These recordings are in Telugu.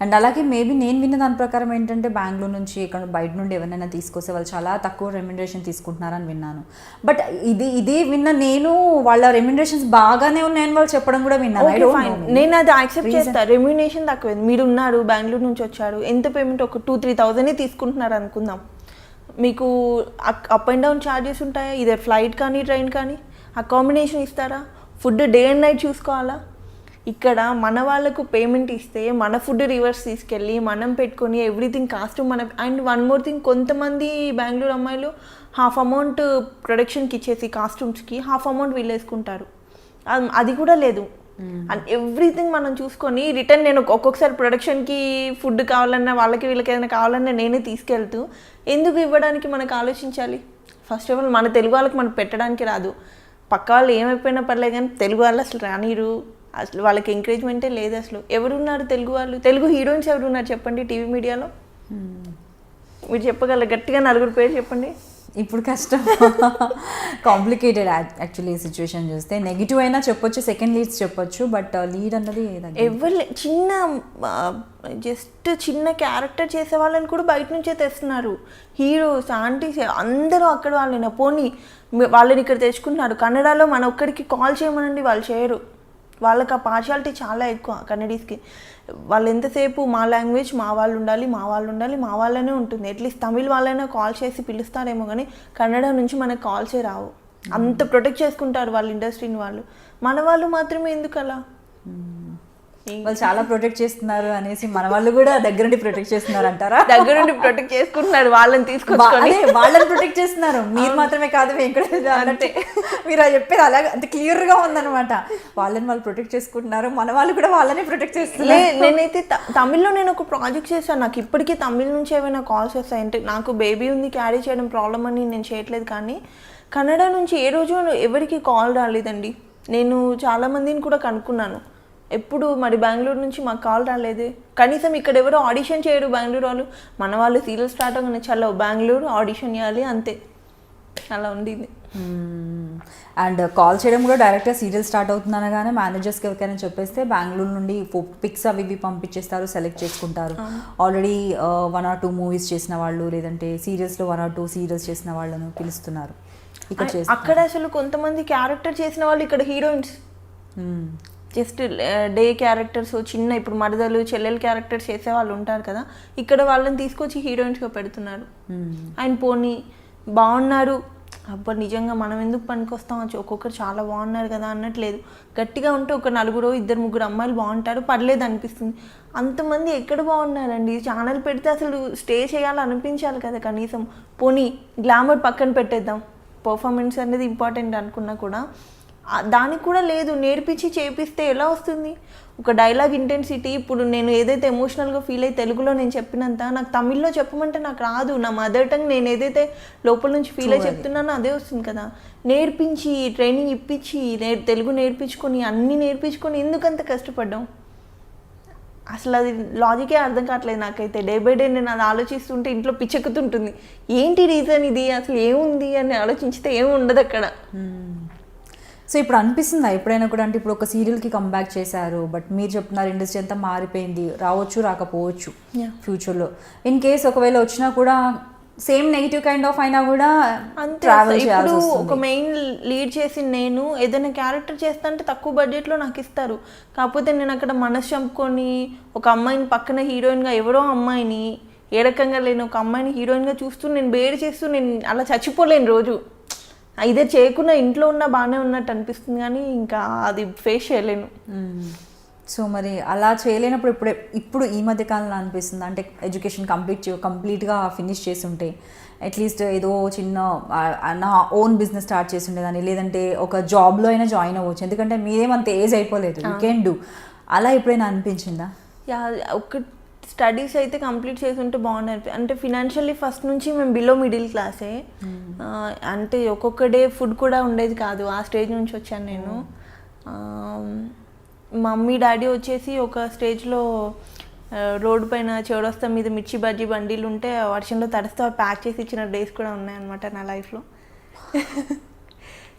అండ్ అలాగే మేబీ నేను విన్న దాని ప్రకారం ఏంటంటే బెంగళూరు నుంచి ఇక్కడ బయట నుండి ఎవరైనా తీసుకొస్తే వాళ్ళు చాలా తక్కువ రెమ్యునరేషన్ తీసుకుంటున్నారని విన్నాను. బట్ ఇది విన్న నేను వాళ్ళ రెమ్యునరేషన్స్ బాగానే ఉన్నాయని వాళ్ళు చెప్పడం కూడా విన్నాను. నేను అది యాక్సెప్ట్ చేస్తాను. రెమ్యునరేషన్ తక్కువ, మీరు ఉన్నారు బెంగళూరు నుంచి వచ్చారు, ఎంత పేమెంట్ ఒక 2-3,000 తీసుకుంటున్నారు అనుకుందాం, మీకు అప్ అండ్ డౌన్ ఛార్జెస్ ఉంటాయా, ఇదే ఫ్లైట్ కానీ ట్రైన్ కానీ, అకామిడేషన్ ఇస్తారా, ఫుడ్ డే అండ్ నైట్ చూసుకోవాలా. ఇక్కడ మన వాళ్ళకు పేమెంట్ ఇస్తే మన ఫుడ్ రివర్స్ తీసుకెళ్ళి మనం పెట్టుకొని ఎవ్రీథింగ్ కాస్ట్ మన. అండ్ వన్ మోర్ థింగ్, కొంతమంది బెంగళూరు అమ్మాయిలు హాఫ్ అమౌంట్ ప్రొడక్షన్కి ఇచ్చేసి కాస్ట్యూమ్స్కి హాఫ్ అమౌంట్ వీళ్ళు వేసుకుంటారు. అది కూడా లేదు. అండ్ ఎవ్రీథింగ్ మనం చూసుకొని రిటర్న్ నేను ఒక్కొక్కసారి ప్రొడక్షన్కి ఫుడ్ కావాలన్నా వాళ్ళకి వీళ్ళకి ఏదైనా కావాలన్నా నేనే తీసుకెళ్తూ ఎందుకు ఇవ్వడానికి మనకు ఆలోచించాలి. ఫస్ట్ ఆఫ్ ఆల్ మన తెలుగు వాళ్ళకి మనకు పెట్టడానికి రాదు, పక్క వాళ్ళు ఏమైపోయినా పర్లేదు కానీ తెలుగు వాళ్ళు అసలు రానిరు, అసలు వాళ్ళకి ఎంకరేజ్మెంటే లేదు. అసలు ఎవరున్నారు తెలుగు వాళ్ళు, తెలుగు హీరోయిన్స్ ఎవరున్నారు చెప్పండి టీవీ మీడియాలో, మీరు చెప్పగలరు గట్టిగా 4 పేరు చెప్పండి. ఇప్పుడు కష్టం, కాంప్లికేటెడ్ యాక్చువల్లీ ఈ సిచ్యువేషన్ చూస్తే. నెగిటివ్ అయినా చెప్పొచ్చు, సెకండ్ లీడ్స్ చెప్పొచ్చు, బట్ లీడ్ అన్నది ఎవరు జస్ట్ చిన్న క్యారెక్టర్ చేసే వాళ్ళని కూడా బయట నుంచే తెస్తున్నారు. హీరోస్ ఆంటీస్ అందరూ అక్కడ వాళ్ళైనా పోనీ వాళ్ళని ఇక్కడ తెచ్చుకుంటున్నారు. కన్నడలో మన ఒక్కడికి కాల్ చేయమనండి వాళ్ళు చేయరు, వాళ్ళకి ఆ పార్షియాలిటీ చాలా ఎక్కువ కన్నడీస్కి. వాళ్ళు ఎంతసేపు మా లాంగ్వేజ్ మా వాళ్ళు ఉండాలి మా వాళ్ళు ఉండాలి మా వాళ్ళనే ఉంటుంది. అట్లీస్ట్ తమిళ్ వాళ్ళైనా కాల్ చేసి పిలుస్తారేమో కానీ కన్నడ నుంచి మనకు కాల్సే రావు. అంత ప్రొటెక్ట్ చేసుకుంటారు వాళ్ళ ఇండస్ట్రీని వాళ్ళు. మన వాళ్ళు మాత్రమే ఎందుకు అలా? వాళ్ళు చాలా ప్రొటెక్ట్ చేస్తున్నారు అనేసి మన వాళ్ళు కూడా దగ్గర నుండి ప్రొటెక్ట్ చేస్తున్నారు అంటారా? దగ్గర నుండి ప్రొటెక్ట్ చేసుకుంటున్నారు, వాళ్ళని తీసుకొచ్చి వాళ్ళని ప్రొటెక్ట్ చేస్తున్నారు. మీరు మాత్రమే కాదు వెంకటేశ్వర అంటే మీరు చెప్పేది అలాగే అంత క్లియర్గా ఉందన్నమాట. వాళ్ళని వాళ్ళు ప్రొటెక్ట్ చేసుకుంటున్నారు, మన వాళ్ళు కూడా వాళ్ళని ప్రొటెక్ట్ చేస్తున్నారు. నేనైతే తమిళ్లో నేను ఒక ప్రాజెక్ట్ చేశాను, నాకు ఇప్పటికీ తమిళ్ నుంచి ఏమైనా కాల్స్ వస్తాయి. అంటే నాకు బేబీ ఉంది క్యారీ చేయడం ప్రాబ్లం అని నేను చేయట్లేదు, కానీ కన్నడ నుంచి ఏ రోజు ఎవరికి కాల్ రాలేదండి. నేను చాలామందిని కూడా కనుక్కున్నాను, ఎప్పుడు మరి బెంగళూరు నుంచి మాకు కాల్ రాలేదు. కనీసం ఇక్కడ ఎవరో ఆడిషన్ చేయరు బెంగళూరు వాళ్ళు. మన వాళ్ళు సీరియల్ స్టార్ట్ అవ్వగానే చాలా బెంగళూరు ఆడిషన్ చేయాలి అంతే, అలా ఉండింది. అండ్ కాల్ చేయడం కూడా డైరెక్ట్గా సీరియల్ స్టార్ట్ అవుతుంది అనగానే మేనేజర్స్కి ఎవరికైనా చెప్పేస్తే బెంగళూరు నుండి పిక్స్ అవి ఇవి పంపించేస్తారు, సెలెక్ట్ చేసుకుంటారు. ఆల్రెడీ 1 or 2 మూవీస్ చేసిన వాళ్ళు, లేదంటే సీరియల్స్లో 1 or 2 సీరియల్స్ చేసిన వాళ్ళను పిలుస్తున్నారు. అక్కడ అసలు కొంతమంది క్యారెక్టర్ చేసిన వాళ్ళు ఇక్కడ హీరోయిన్స్, జస్ట్ డే క్యారెక్టర్స్ చిన్న ఇప్పుడు మరదలు చెల్లెలు క్యారెక్టర్స్ చేసే వాళ్ళు ఉంటారు కదా, ఇక్కడ వాళ్ళని తీసుకొచ్చి హీరోయిన్స్గా పెడుతున్నారు. అండ్ పోనీ బాగున్నారు, అబ్బా నిజంగా మనం ఎందుకు పనికొస్తాం, ఒక్కొక్కరు చాలా బాగున్నారు కదా అన్నట్లేదు. గట్టిగా ఉంటే ఒక 4-2-3 అమ్మాయిలు బాగుంటారు పర్లేదు అనిపిస్తుంది. అంతమంది ఎక్కడ బాగున్నారండి? ఛానల్ పెడితే అసలు స్టే చేయాలనిపించాలి కదా కనీసం. పోనీ గ్లామర్ పక్కన పెట్టేద్దాం, పర్ఫార్మెన్స్ అనేది ఇంపార్టెంట్ అనుకున్నా కూడా దానికి కూడా లేదు. నేర్పించి చేపిస్తే ఎలా వస్తుంది? ఒక డైలాగ్ ఇంటెన్సిటీ, ఇప్పుడు నేను ఏదైతే ఎమోషనల్గా ఫీల్ అయ్యి తెలుగులో నేను చెప్పినంత నాకు తమిళ్లో చెప్పమంటే నాకు రాదు. నా మదర్ టంగ్ నేను ఏదైతే లోపల నుంచి ఫీల్ అయ్యి చెప్తున్నానో అదే వస్తుంది కదా. నేర్పించి ట్రైనింగ్ ఇప్పించి తెలుగు నేర్పించుకొని అన్నీ నేర్పించుకొని ఎందుకంత కష్టపడ్డాం? అసలు అది లాజికే అర్థం కావట్లేదు నాకైతే. డే బై డే నేను అది ఆలోచిస్తుంటే ఇంట్లో పిచ్చెక్కుతుంటుంది. ఏంటి రీజన్ ఇది, అసలు ఏముంది అని ఆలోచించితే ఏమి ఉండదు అక్కడ. సో ఇప్పుడు అనిపిస్తుందా ఎప్పుడైనా కూడా, అంటే ఇప్పుడు ఒక సీరియల్కి కంబ్యాక్ చేశారు, బట్ మీరు చెప్తున్నారు ఇండస్ట్రీ అంతా మారిపోయింది, రావచ్చు రాకపోవచ్చు ఫ్యూచర్లో. ఇన్ కేస్ ఒకవేళ వచ్చినా కూడా సేమ్ నెగిటివ్ కైండ్ ఆఫ్ అయినా కూడా ట్రావెల్ చేయాల్సి వస్తుంది. ఒక మెయిన్ లీడ్ చేసి నేను ఏదైనా క్యారెక్టర్ చేస్తా అంటే తక్కువ బడ్జెట్లో నాకు ఇస్తారు. కాకపోతే నేను అక్కడ మనసు చంపుకొని ఒక అమ్మాయిని పక్కన హీరోయిన్గా, ఎవరో అమ్మాయిని ఏ రకంగా లేని ఒక అమ్మాయిని హీరోయిన్గా చూస్తూ నేను బేర్ చేస్తూ నేను అలా చచ్చిపోలేను రోజు. ఇదే చేయకుండా ఇంట్లో ఉన్నా బాగానే ఉన్నట్టు అనిపిస్తుంది, కానీ ఇంకా అది ఫేస్ చేయలేను. సో మరి అలా చేయలేనప్పుడు ఇప్పుడు ఈ మధ్య కాలంలో అనిపిస్తుంది, అంటే ఎడ్యుకేషన్ కంప్లీట్గా ఫినిష్ చేసి ఉంటే అట్లీస్ట్ ఏదో చిన్న నా ఓన్ బిజినెస్ స్టార్ట్ చేసి ఉండేదాన్ని, లేదంటే ఒక జాబ్లో అయినా జాయిన్ అవ్వచ్చు, ఎందుకంటే మీరేమంత ఏజ్ అయిపోలేదు, యూ కెన్ డూ. అలా ఎప్పుడైనా అనిపించిందా? ఒక స్టడీస్ అయితే కంప్లీట్ చేసి ఉంటే బాగుంది. అంటే ఫినాన్షియల్లీ ఫస్ట్ నుంచి మేము బిలో మిడిల్ క్లాసే, అంటే ఒక్కొక్క డే ఫుడ్ కూడా ఉండేది కాదు. ఆ స్టేజ్ నుంచి వచ్చాను నేను. మమ్మీ డాడీ వచ్చేసి ఒక స్టేజ్లో రోడ్డు పైన చౌరస్తా మీద మిర్చి బజ్జీ బండీలు ఉంటే వర్షంలో తడిస్తే ప్యాక్ చేసి ఇచ్చిన డేస్ కూడా ఉన్నాయన్నమాట నా లైఫ్లో.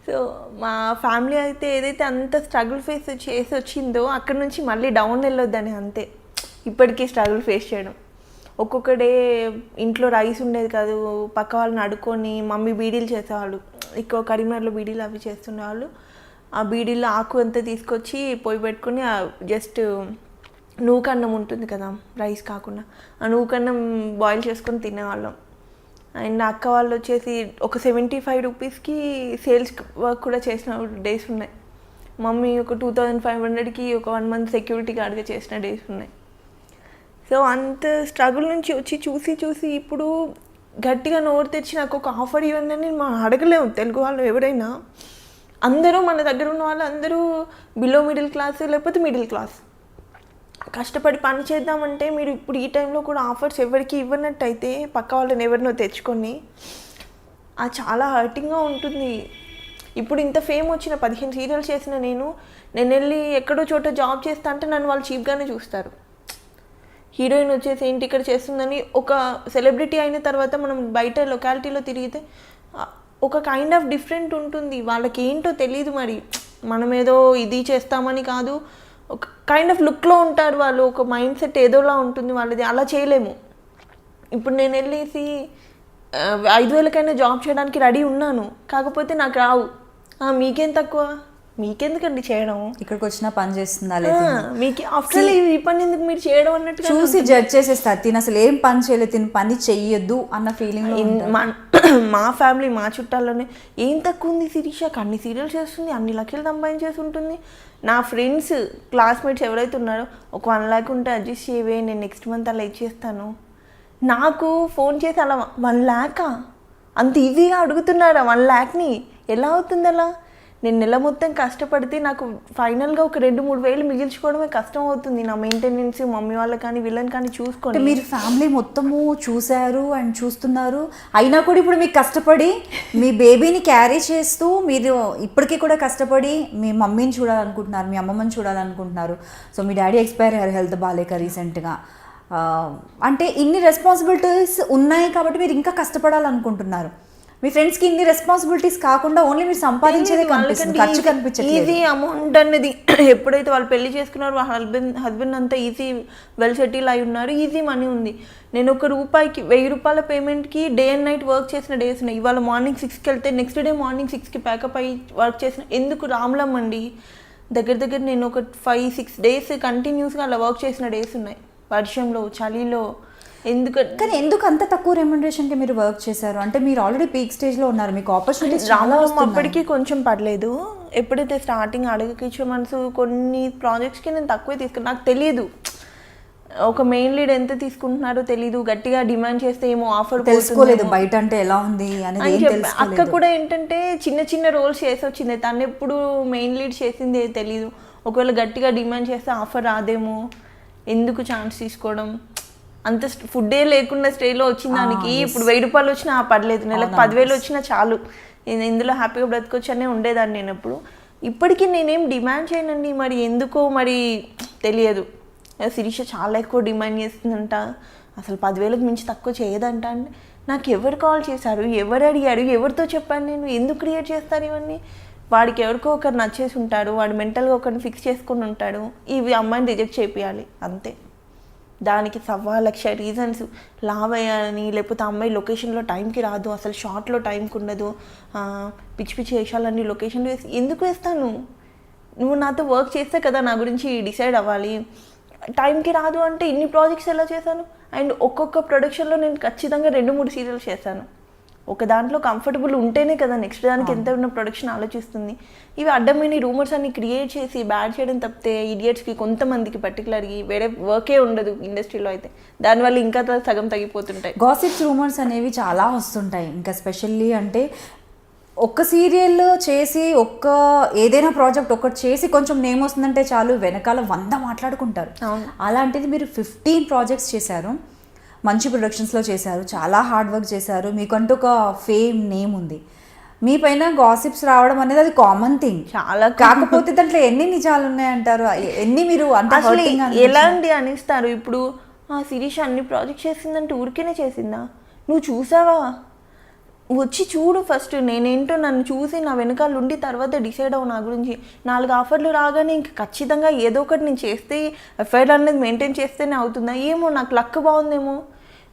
సో మా ఫ్యామిలీ అయితే ఏదైతే అంత స్ట్రగుల్ ఫేస్ చేసి వచ్చిందో అక్కడ నుంచి మళ్ళీ డౌన్ వెళ్ళొద్దని అంతే. ఇప్పటికీ స్ట్రగుల్ ఫేస్ చేయడం. ఒక్కొక్క డే ఇంట్లో రైస్ ఉండేది కాదు, పక్క వాళ్ళని అడుక్కొని మమ్మీ బీడీలు చేసేవాళ్ళు, ఎక్కువ కరీంనగర్లో బీడీలు అవి చేస్తుండేవాళ్ళు. ఆ బీడీలో ఆకు అంతా తీసుకొచ్చి పొయ్యి పెట్టుకొని జస్ట్ నూకన్నం ఉంటుంది కదా రైస్ కాకుండా, ఆ నూకన్నం బాయిల్ చేసుకొని తినేవాళ్ళం. అండ్ అక్క వాళ్ళు వచ్చేసి ఒక 75 రూపీస్కి సేల్స్ వర్క్ కూడా చేసిన డేస్ ఉన్నాయి. మమ్మీ ఒక 2500కి ఒక 1 మంత్ సెక్యూరిటీ గార్డ్గా చేసిన డేస్ ఉన్నాయి. సో అంత స్ట్రగుల్ నుంచి వచ్చి చూసి ఇప్పుడు గట్టిగా నోరు తెచ్చి నాకు ఒక ఆఫర్ ఇవ్వండి అని మనం అడగలేము. తెలుగు వాళ్ళు ఎవరైనా, అందరూ మన దగ్గర ఉన్న వాళ్ళు అందరూ బిలో మిడిల్ క్లాస్ లేకపోతే మిడిల్ క్లాస్. కష్టపడి పని చేద్దామంటే మీరు ఇప్పుడు ఈ టైంలో కూడా ఆఫర్స్ ఎవరికి ఇవ్వనట్టయితే పక్క వాళ్ళని ఎవరినో తెచ్చుకొని అది చాలా హర్టింగ్గా ఉంటుంది. ఇప్పుడు ఇంత ఫేమ్ వచ్చిన 15 సీరియల్స్ చేసిన నేను వెళ్ళి ఎక్కడో చోట జాబ్ చేస్తా అంటే నన్ను వాళ్ళు చీప్గానే చూస్తారు. హీరోయిన్ వచ్చేసి ఏంటి ఇక్కడ చేస్తుందని, ఒక సెలబ్రిటీ అయిన తర్వాత మనం బయట లొకాలిటీలో తిరిగితే ఒక కైండ్ ఆఫ్ డిఫరెంట్ ఉంటుంది. వాళ్ళకి ఏంటో తెలియదు, మరి మనం ఏదో ఇది చేస్తామని కాదు, ఒక కైండ్ ఆఫ్ లుక్లో ఉంటారు వాళ్ళు, ఒక మైండ్ సెట్ ఏదోలా ఉంటుంది వాళ్ళది. అలా చేయలేము. ఇప్పుడు నేను వెళ్ళేసి 5,000కైనా జాబ్ చేయడానికి రెడీ ఉన్నాను, కాకపోతే నాకు రావు. మీకేం తక్కువ, మీకెందుకండి చేయడం, ఇక్కడికి వచ్చిన పని చేస్తుందా లేదా, మీకు ఆఫ్టర్ ఈ పని ఎందుకు మీరు చేయడం అన్నట్టు చూసి జడ్జ్ చేసేస్తారు. తిని అసలు ఏం పని చేయలేదు, తిని పని చెయ్యొద్దు అన్న ఫీలింగ్. మా ఫ్యామిలీ, మా చుట్టాల్లోనే ఏం తక్కువ ఉంది శిరీషకి, అన్ని సీరియల్స్ చేస్తుంది, అన్ని లక్షలు సంపాదించేసి ఉంటుంది. నా ఫ్రెండ్స్ క్లాస్మేట్స్ ఎవరైతే ఉన్నారో ఒక 1 lakh ఉంటే అడ్జస్ట్ చేయవే, నేను నెక్స్ట్ మంత్ అలా ఇచ్చేస్తాను. నాకు ఫోన్ చేసి అలా 1 lakh అంత ఈజీగా అడుగుతున్నారా? 1 lakhని ఎలా అవుతుంది అలా? నేను నెల మొత్తం కష్టపడితే నాకు ఫైనల్గా ఒక 2-3 వేలు మిగిల్చుకోవడమే కష్టం అవుతుంది. నా మెయింటెనెన్స్, మమ్మీ వాళ్ళకి కానీ వీళ్ళని కానీ చూసుకోండి. మీరు ఫ్యామిలీ మొత్తము చూశారు అండ్ చూస్తున్నారు, అయినా కూడా ఇప్పుడు మీకు కష్టపడి మీ బేబీని క్యారీ చేస్తూ మీరు ఇప్పటికీ కూడా కష్టపడి మీ మమ్మీని చూడాలనుకుంటున్నారు, మీ అమ్మమ్మని చూడాలనుకుంటున్నారు. సో మీ డాడీ ఎక్స్పైర్ అయ్యారు హెల్త్ బాగాలేక రీసెంట్గా. అంటే ఇన్ని రెస్పాన్సిబిలిటీస్ ఉన్నాయి కాబట్టి మీరు ఇంకా కష్టపడాలనుకుంటున్నారు. మీ ఫ్రెండ్స్కి ఇన్ని రెస్పాన్సిబిలిటీస్ కాకుండా ఓన్లీ మీరు సంపాదించేదే కనిపిస్తుంది, ఖర్చు కనిపించట్లేదు. ఈజీ అమౌంట్ అన్నది ఎప్పుడైతే వాళ్ళు పెళ్లి చేసుకున్నారో వాళ్ళ హస్బెండ్ అంతా ఈజీ వెల్ సెటిల్ అయి ఉన్నారు, ఈజీ మనీ ఉంది. నేను ఒక రూపాయికి 1000 రూపాయల పేమెంట్కి డే అండ్ నైట్ వర్క్ చేసిన డేస్ ఉన్నాయి. ఇవాళ మార్నింగ్ 6కి వెళ్తే నెక్స్ట్ డే మార్నింగ్ 6కి ప్యాకప్ అయ్యి వర్క్ చేసిన, ఎందుకు రామ్లమ్మండి దగ్గర నేను ఒక 5-6 డేస్ కంటిన్యూస్గా అలా వర్క్ చేసిన డేస్ ఉన్నాయి, వర్షంలో చలిలో. కానీ ఎందుకు అంత తక్కువ రెమ్యునరేషన్కి మీరు వర్క్ చేశారు? అంటే మీరు ఆల్రెడీ పీక్ స్టేజ్లో ఉన్నారు, మీకు ఆపర్చునిటీస్ చాలా వస్తున్నాయి. అప్పటికి కొంచెం పడలేదు. ఎప్పుడైతే స్టార్టింగ్ అడగకిచ్చే మనసు కొన్ని ప్రాజెక్ట్స్కి నేను తక్కువే తీసుకున్నాను. నాకు తెలియదు ఒక మెయిన్ లీడ్ ఎంత తీసుకుంటున్నారో తెలియదు, గట్టిగా డిమాండ్ చేస్తే ఏమో ఆఫర్ తెలుసుకోలేదు బయట అంటే ఎలా ఉంది అనేది. అక్క కూడా ఏంటంటే చిన్న రోల్స్ చేసి వచ్చింది, తను ఎప్పుడు మెయిన్ లీడ్ చేసింది తెలియదు. ఒకవేళ గట్టిగా డిమాండ్ చేస్తే ఆఫర్ రాదేమో, ఎందుకు ఛాన్స్ తీసుకోవడం, అంత ఫుడ్డే లేకుండా స్టేలో వచ్చిన దానికి ఇప్పుడు 1000 రూపాయలు వచ్చినా పర్లేదు, నెలకు 10,000 వచ్చినా చాలు, నేను ఇందులో హ్యాపీగా బ్రతకొచ్చనే ఉండేదాన్ని నేను ఎప్పుడు. ఇప్పటికీ నేనేం డిమాండ్ చేయనండి, మరి ఎందుకో మరి తెలియదు. శిరీష చాలా ఎక్కువ డిమాండ్ చేస్తుందంట, అసలు 10,000కి మించి తక్కువ చేయదంట. అంటే నాకు ఎవరు కాల్ చేశారు, ఎవరు అడిగారు, ఎవరితో చెప్పాను నేను, ఎందుకు క్రియేట్ చేస్తారు ఇవన్నీ? వాడికి ఎవరికో ఒకరు నచ్చేసి ఉంటాడు, వాడు మెంటల్గా ఒకరిని ఫిక్స్ చేసుకుని ఉంటాడు, ఇవి అమ్మాయిని రిజెక్ట్ చేయాలి అంతే. దానికి 1,00,000 రీజన్స్, లావ్ అయ్యాలని, లేకపోతే అమ్మాయి లొకేషన్లో టైంకి రాదు, అసలు షార్ట్లో టైంకి ఉండదు, పిచ్చి పిచ్చి వేషాలన్నీ లొకేషన్లో వేసి ఎందుకు వేస్తాను? నువ్వు నాతో వర్క్ చేస్తే కదా నా గురించి డిసైడ్ అవ్వాలి. టైంకి రాదు అంటే ఇన్ని ప్రాజెక్ట్స్ ఎలా చేశాను? అండ్ ఒక్కొక్క ప్రొడక్షన్లో నేను ఖచ్చితంగా 2-3 సీరియల్స్ చేశాను. ఒక దాంట్లో కంఫర్టబుల్ ఉంటేనే కదా నెక్స్ట్ దానికి ఎంత ఉన్న ప్రొడక్షన్ ఆలోచిస్తుంది. ఇవి అడ్డమైన రూమర్స్ అన్ని క్రియేట్ చేసి బ్యాడ్ చేయడం తప్పితే ఇడియట్స్కి కొంతమందికి పర్టికులర్గా వేరే వర్కే ఉండదు ఇండస్ట్రీలో, అయితే దానివల్ల ఇంకా సగం తగ్గిపోతుంటాయి. గాసిప్స్ రూమర్స్ అనేవి చాలా వస్తుంటాయి. ఇంకా స్పెషల్లీ అంటే ఒక్క సీరియల్ చేసి ఏదైనా ప్రాజెక్ట్ ఒకటి చేసి కొంచెం నేమ్ వస్తుందంటే చాలు, వెనకాల 100 మాట్లాడుకుంటారు. అలాంటిది మీరు 15 ప్రాజెక్ట్స్ చేశారు, మంచి ప్రొడక్షన్స్లో చేశారు, చాలా హార్డ్ వర్క్ చేశారు, మీకంటూ ఒక ఫేమ్ నేమ్ ఉంది. మీ పైన గాసిప్స్ రావడం అనేది అది కామన్ థింగ్ చాలా. కాకపోతే దాంట్లో ఎన్ని నిజాలు ఉన్నాయంటారు, ఎన్ని మీరు అంటే ఎలాంటి అనిస్తారు? ఇప్పుడు శిరీష అన్ని ప్రాజెక్ట్ చేసిందంటే ఊరికేనే చేసిందా? నువ్వు చూసావా? వచ్చి చూడు ఫస్ట్, నేనేంటో నన్ను చూసి నా వెనకాల ఉండి తర్వాత డిసైడ్ అవ్వు నా గురించి. 4 ఆఫర్లు రాగానే ఇంక ఖచ్చితంగా ఏదో ఒకటి నేను చేస్తే ఎఫ్ఐఆర్ అనేది మెయింటైన్ చేస్తేనే అవుతుందా ఏమో, నాకు లక్ బాగుందేమో.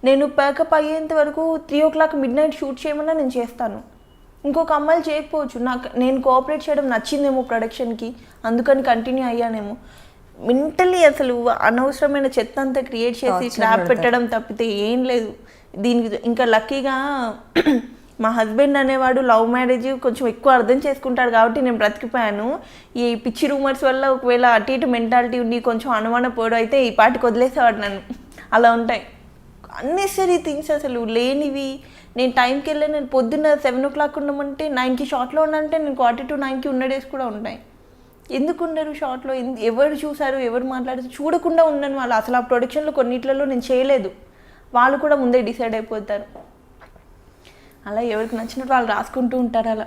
నేను ప్యాకప్ అయ్యేంత వరకు 3 o'clock midnight షూట్ చేయమన్నా నేను చేస్తాను. ఇంకొక అమ్మాయిలు చేయకపోవచ్చు, నేను కోఆపరేట్ చేయడం నచ్చిందేమో ప్రొడక్షన్కి, అందుకని కంటిన్యూ అయ్యానేమో. మెంటలీ అసలు అనవసరమైన చెత్త అంతా క్రియేట్ చేసి ట్రాప్ పెట్టడం తప్పితే ఏం లేదు దీనికి. ఇంకా లక్కీగా మా హస్బెండ్ అనేవాడు లవ్ మ్యారేజ్ కొంచెం ఎక్కువ అర్థం చేసుకుంటాడు కాబట్టి నేను బ్రతికిపోయాను. ఈ పిచ్చి రూమర్స్ వల్ల ఒకవేళ అటు ఇటు మెంటాలిటీ ఉండి కొంచెం అనుమానపోవడం అయితే ఈ పాటికి వదిలేసేవాడు నన్ను. అలా ఉంటాయి అన్నెసరీ థింగ్స్, అసలు లేనివి. నేను టైంకి వెళ్ళి నేను పొద్దున్న 7 o'clock ఉండమంటే 9కి షార్ట్లో ఉన్నానంటే నేను 8:45కి ఉన్న డేస్ కూడా ఉంటాయి. ఎందుకు ఉండరు షార్ట్లో? ఎవరు చూసారు, ఎవరు మాట్లాడారు చూడకుండా ఉన్నాను. వాళ్ళు అసలు ఆ ప్రొడక్షన్లో కొన్నిట్లలో నేను చేయలేదు, వాళ్ళు కూడా ముందే డిసైడ్ అయిపోతారు. అలా ఎవరికి నచ్చినట్టు వాళ్ళు రాసుకుంటూ ఉంటారు అలా.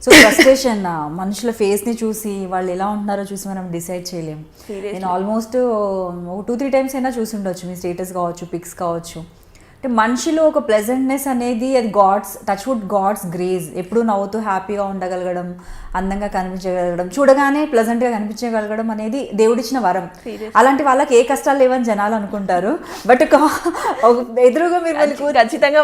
సో ఫ్రస్ట్రేషన్ మనుషుల ఫేస్ని చూసి వాళ్ళు ఎలా ఉంటున్నారో చూసి మనం డిసైడ్ చేయలేము. నేను ఆల్మోస్ట్ 2-3 times అయినా చూసి ఉండొచ్చు, మీ స్టేటస్ కావచ్చు, పిక్స్ కావచ్చు. అంటే మనిషిలో ఒక ప్లెజెంట్నెస్ అనేది అది గాడ్స్ గ్రేస్. ఎప్పుడు నవ్వుతూ హ్యాపీగా ఉండగలగడం, అందంగా కనిపించగలగడం, చూడగానే ప్లెజెంట్గా కనిపించగలగడం అనేది దేవుడిచ్చిన వరం. అలాంటి వాళ్ళకి ఏ కష్టాలు లేవని జనాలు అనుకుంటారు, బట్ ఎదురుగా మీరు ఖచ్చితంగా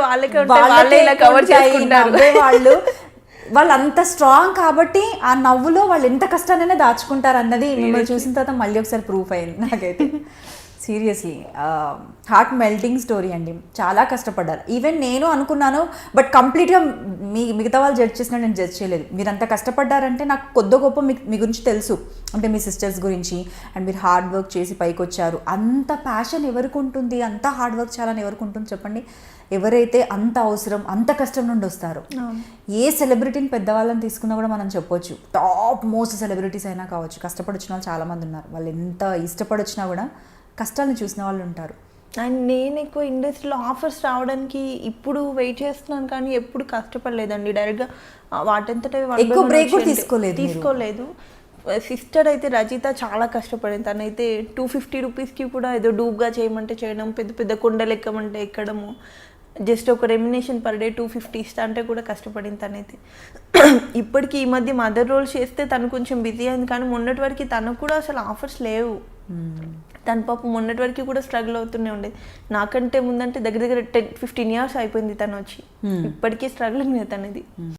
వాళ్ళు అంత స్ట్రాంగ్ కాబట్టి ఆ నవ్వులో వాళ్ళు ఎంత కష్టాన్నైనా దాచుకుంటారు అన్నది మిమ్మల్ని చూసిన తర్వాత మళ్ళీ ఒకసారి ప్రూఫ్ అయింది నాకైతే. సీరియస్లీ హార్ట్ మెల్టింగ్ స్టోరీ అండి. చాలా కష్టపడ్డారు. ఈవెన్ నేను అనుకున్నాను, బట్ కంప్లీట్గా మిగతా వాళ్ళు జడ్జ్ చేసినా నేను జడ్జ్ చేయలేదు. మీరు అంత కష్టపడ్డారంటే నాకు కొద్ది గొప్ప మీ గురించి తెలుసు, అంటే మీ సిస్టర్స్ గురించి. అండ్ మీరు హార్డ్ వర్క్ చేసి పైకి వచ్చారు. అంత ప్యాషన్ ఎవరికి ఉంటుంది, అంత హార్డ్ వర్క్ చేయాలని ఎవరికి ఉంటుంది చెప్పండి? ఎవరైతే అంత అవసరం, అంత కష్టం నుండి వస్తారో. ఏ సెలబ్రిటీని పెద్దవాళ్ళని తీసుకున్నా కూడా మనం చెప్పొచ్చు, టాప్ మోస్ట్ సెలబ్రిటీస్ అయినా కావచ్చు, కష్టపడి వచ్చిన వాళ్ళు చాలామంది ఉన్నారు. వాళ్ళు ఎంత ఇష్టపడి వచ్చినా కూడా కష్టాలను చూసిన వాళ్ళు ఉంటారు. అండ్ నేను ఎక్కువ ఇండస్ట్రీలో ఆఫర్స్ రావడానికి ఇప్పుడు వెయిట్ చేస్తున్నాను, కానీ ఎప్పుడు కష్టపడలేదండి. డైరెక్ట్గా వాటంతట ఎక్కువ బ్రేక్ కూడా తీసుకోలేదు. సిస్టర్ అయితే రజిత చాలా కష్టపడింది. తనైతే 250 రూపీస్కి కూడా ఏదో డూబ్గా చేయమంటే చేయడం, పెద్ద పెద్ద కొండలు ఎక్కమంటే ఎక్కడము, జస్ట్ ఒక రెమ్యునేషన్ పర్ డే 250 ఇస్తా అంటే కూడా కష్టపడింది తనైతే. ఇప్పటికీ ఈ మధ్య మదర్ రోల్ చేస్తే తను కొంచెం బిజీ అయింది, కానీ మొన్నటి వరకు తనకు కూడా అసలు ఆఫర్స్ లేవు. తన పాపం మొన్నటి వరకు కూడా స్ట్రగుల్ అవుతూనే ఉండేది. నాకంటే ముందంటే దగ్గర 10-15 years అయిపోయింది తను వచ్చి, ఇప్పటికీ స్ట్రగుల్ తనది.